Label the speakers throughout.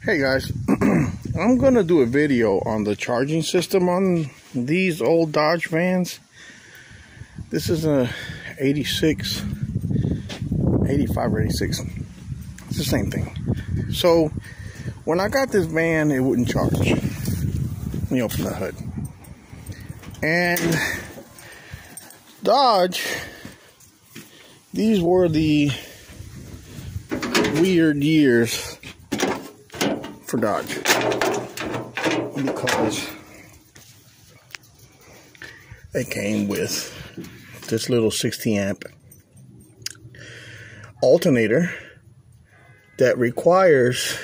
Speaker 1: Hey guys, I'm gonna do a video on the charging system on these old Dodge vans. This is a 86, 85 or 86. It's the same thing. So when I got this van, it wouldn't charge. Let me open the hood. And Dodge, these were the weird years for Dodge, because they came with this little 60 amp alternator that requires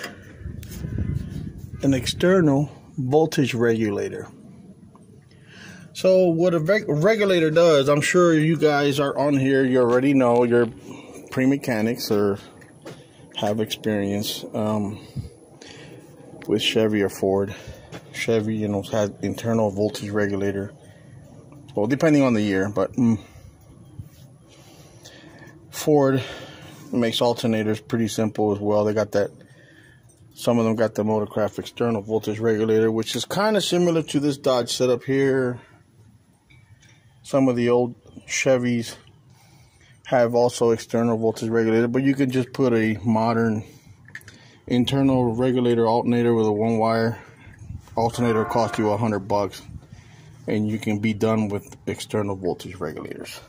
Speaker 1: an external voltage regulator. So what a regulator does, I'm sure you guys are on here, you already know, you're pre-mechanics or have experience with Chevy or Ford. Chevy, has internal voltage regulator. Well, depending on the year, but Ford makes alternators pretty simple as well. They got that. Some of them got the Motorcraft external voltage regulator, which is kind of similar to this Dodge setup here. Some of the old Chevys have also external voltage regulator, but you can just put a modern internal regulator alternator with a one wire alternator. Cost you $100 and you can be done with external voltage regulators.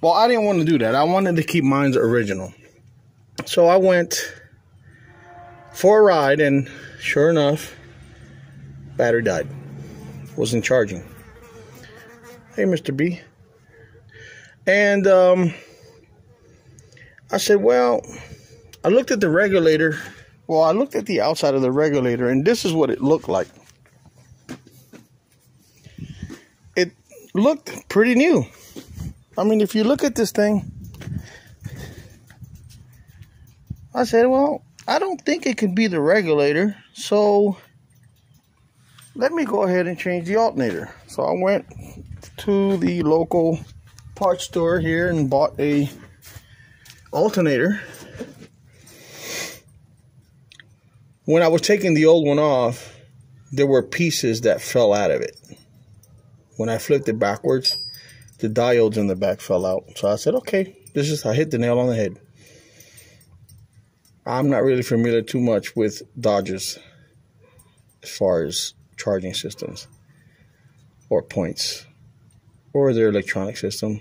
Speaker 1: Well, I didn't want to do that. I wanted to keep mine original, so I went for a ride, and sure enough, battery died. Wasn't charging. Hey, Mr. B. And I said, well, I looked at the regulator. Well, I looked at the outside of the regulator, and this is what it looked like. It looked pretty new. I mean, if you look at this thing, I said, well, I don't think it could be the regulator, so let me go ahead and change the alternator. So I went to the local parts store here and bought a alternator. When I was taking the old one off, there were pieces that fell out of it. When I flipped it backwards, the diodes in the back fell out. So I said, okay, I hit the nail on the head. I'm not really familiar too much with Dodges as far as charging systems or points or their electronic system.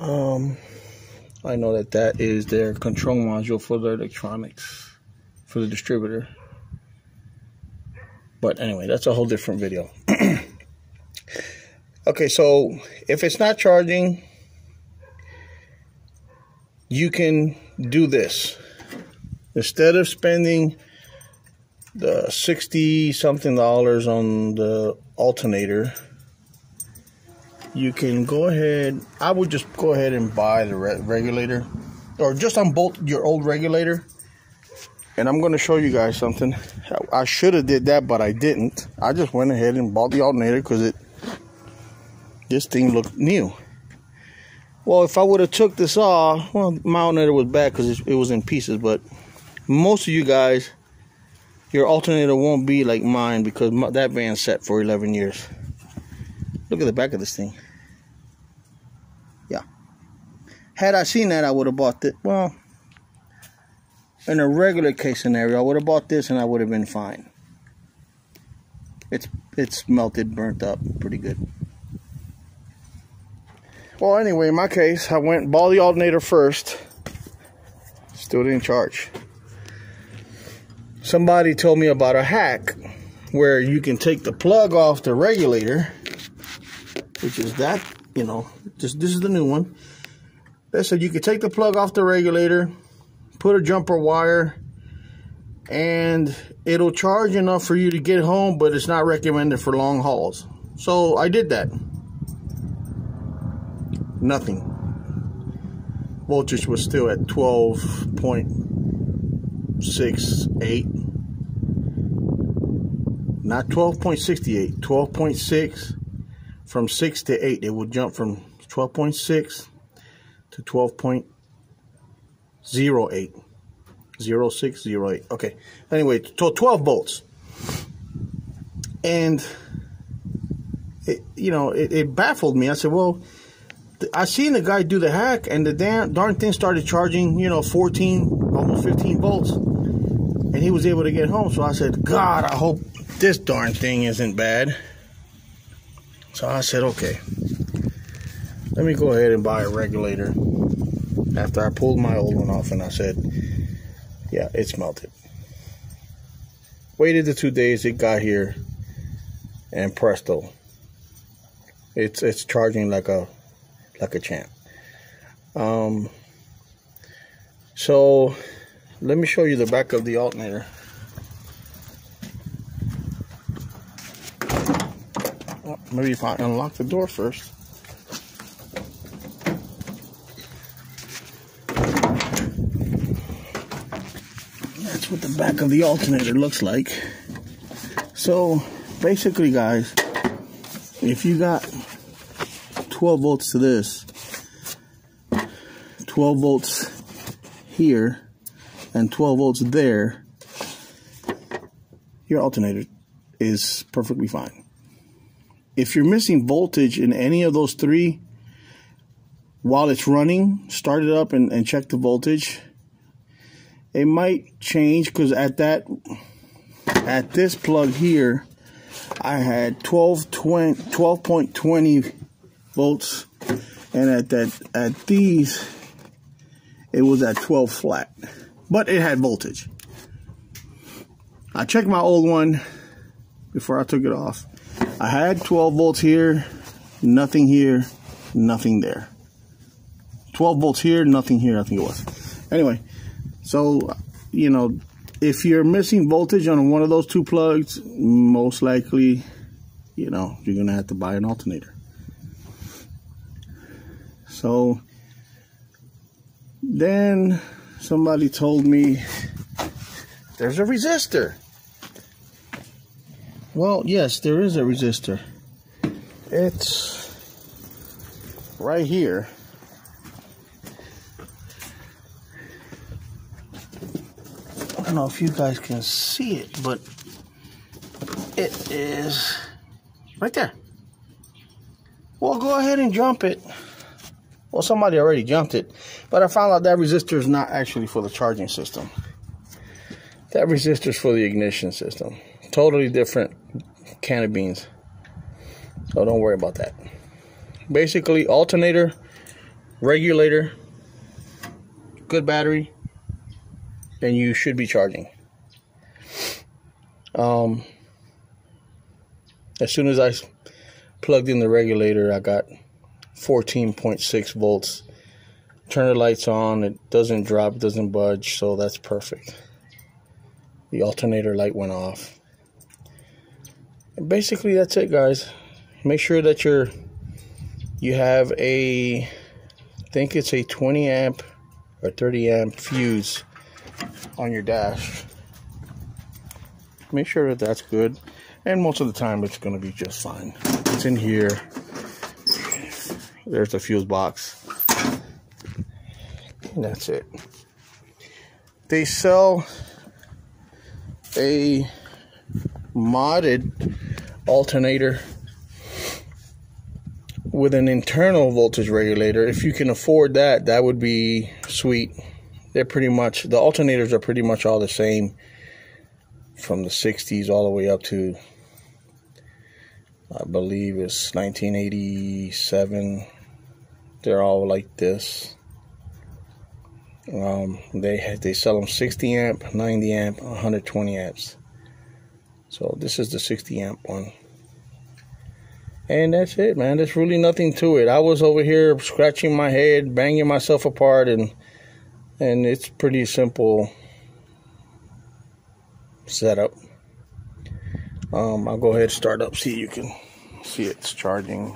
Speaker 1: I know that is their control module for the electronics for the distributor. But anyway, that's a whole different video. Okay, so if it's not charging, you can do this. Instead of spending the $60-something on the alternator, you can go ahead. I would just go ahead and buy the regulator, or just unbolt your old regulator. And I'm going to show you guys something. I should have did that, but I didn't. I just went ahead and bought the alternator because this thing looked new. Well, if I would have took this off, well, my alternator was bad because it was in pieces. But most of you guys, your alternator won't be like mine, because that van's set for 11 years. Look at the back of this thing. Yeah. Had I seen that, I would have bought it. Well, in a regular case scenario, I would have bought this and I would have been fine. It's melted, burnt up pretty good. Well, anyway, in my case, I went and bought the alternator first. Still didn't charge. Somebody told me about a hack where you can take the plug off the regulator, which is that, this is the new one. They said you could take the plug off the regulator, put a jumper wire, and it'll charge enough for you to get home, but it's not recommended for long hauls. So I did that. Nothing. Voltage was still at 12.68. Not 12.68, 12.6. From 6 to 8, it would jump from 12.6 to 12.08. 0608. Okay. Anyway, so 12 bolts. And, it baffled me. I said, well, I seen the guy do the hack, and the darn thing started charging, 14, almost 15 volts. And he was able to get home. So I said, God, I hope this darn thing isn't bad. So I said, okay, let me go ahead and buy a regulator. After I pulled my old one off, and I said, yeah, it's melted. Waited the 2 days, it got here, and presto, it's charging like a champ. So let me show you the back of the alternator. Oh, maybe if I unlock the door first. That's what the back of the alternator looks like. So basically, guys, if you got 12 volts to this, 12 volts here, and 12 volts there, your alternator is perfectly fine. If you're missing voltage in any of those three while it's running, start it up and check the voltage. It might change, because at this plug here, I had 12.20 volts, and at these it was at 12 flat, but it had voltage. I checked my old one before I took it off. I had 12 volts here, nothing here, nothing there. 12 volts here, nothing here, I think it was. Anyway, so, if you're missing voltage on one of those two plugs, most likely, you're going to have to buy an alternator. So, then somebody told me there's a resistor. Well, yes, there is a resistor. It's right here. I don't know if you guys can see it, but it is right there. Well, go ahead and jump it. Well, somebody already jumped it, but I found out that resistor is not actually for the charging system. That resistor is for the ignition system. Totally different can of beans. So don't worry about that. Basically, alternator, regulator, good battery, and you should be charging. As soon as I plugged in the regulator, I got 14.6 volts. Turn the lights on, it doesn't drop, it doesn't budge, so that's perfect. The alternator light went off. And basically that's it, guys. Make sure that you have I think it's a 20 amp or 30 amp fuse on your dash. Make sure that that's good, and most of the time it's going to be just fine. It's in here. There's the fuse box, and that's it. They sell a modded alternator with an internal voltage regulator. If you can afford that, that would be sweet. They're pretty much, the alternators are pretty much all the same, from the 60s all the way up to, I believe it's 1987. They're all like this. They sell them 60 amp, 90 amp, 120 amps. So this is the 60 amp one. And that's it, man. There's really nothing to it. I was over here scratching my head, banging myself apart, and it's pretty simple setup. I'll go ahead and start up, see you can see it's charging.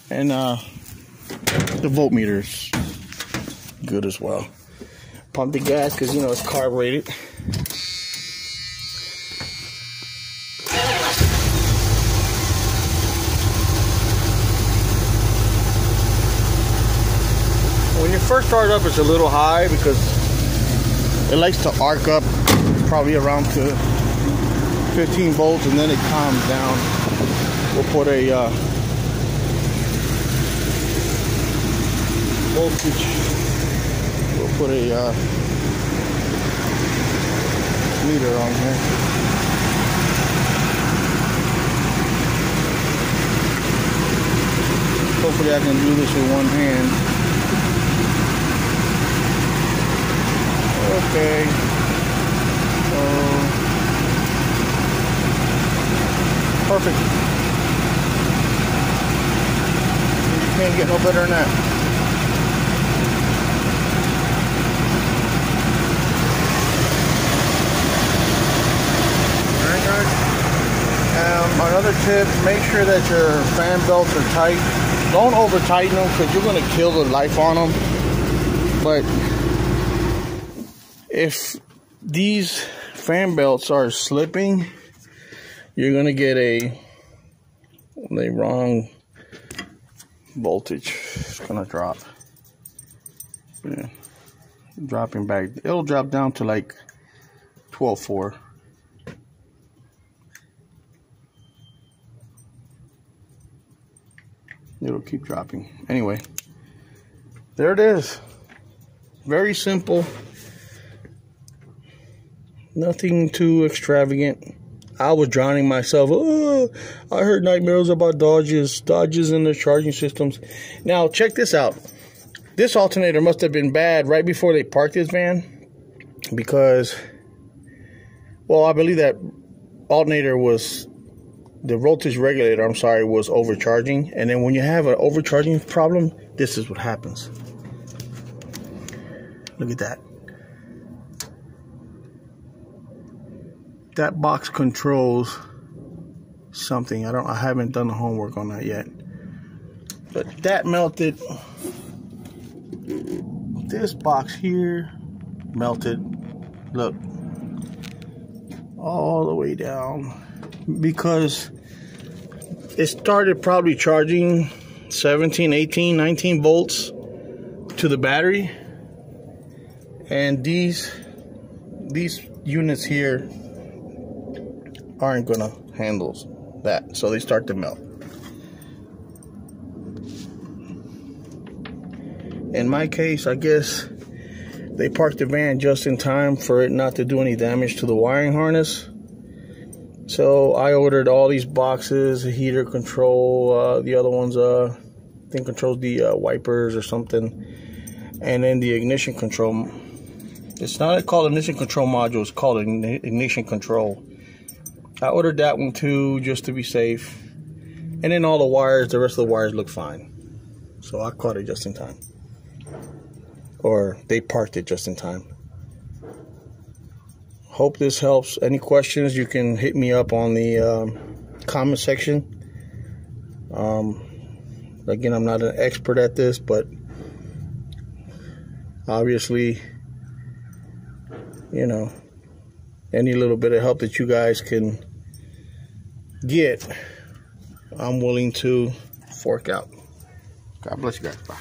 Speaker 1: And the voltmeter's good as well. Pump the gas because it's carbureted. When you first start up, it's a little high because it likes to arc up probably around to 15 volts, and then it calms down. We'll put a voltage. We'll put a meter on here. Hopefully I can do this with one hand. Okay. Perfect. You can't get no better than that. Alright guys. Another tip, make sure that your fan belts are tight. Don't over tighten them because you're going to kill the life on them. But if these fan belts are slipping, you're going to get a wrong voltage. It's going to drop. Yeah. Dropping back. It'll drop down to like 12.4. It'll keep dropping. Anyway, there it is. Very simple. Nothing too extravagant. I was drowning myself. Oh, I heard nightmares about Dodges in the charging systems. Now, check this out. This alternator must have been bad right before they parked this van. Because, well, I believe that alternator was... the voltage regulator, I'm sorry, was overcharging. And then when you have an overcharging problem, this is what happens. Look at that. That box controls something. I haven't done the homework on that yet. But that melted. This box here melted. Look. All the way down. Because it started probably charging 17, 18, 19 volts to the battery, and these units here aren't gonna handle that, so they start to melt. In my case, I guess they parked the van just in time for it not to do any damage to the wiring harness. So I ordered all these boxes, a heater control, the other ones I think controls the wipers or something, and then the ignition control. It's not called ignition control module, it's called ignition control. I ordered that one too, just to be safe. And then all the wires, the rest of the wires look fine. So I caught it just in time. Or they parked it just in time. Hope this helps. Any questions, you can hit me up on the comment section. Again, I'm not an expert at this, but obviously, you know, any little bit of help that you guys can get, I'm willing to fork out. God bless you guys. Bye.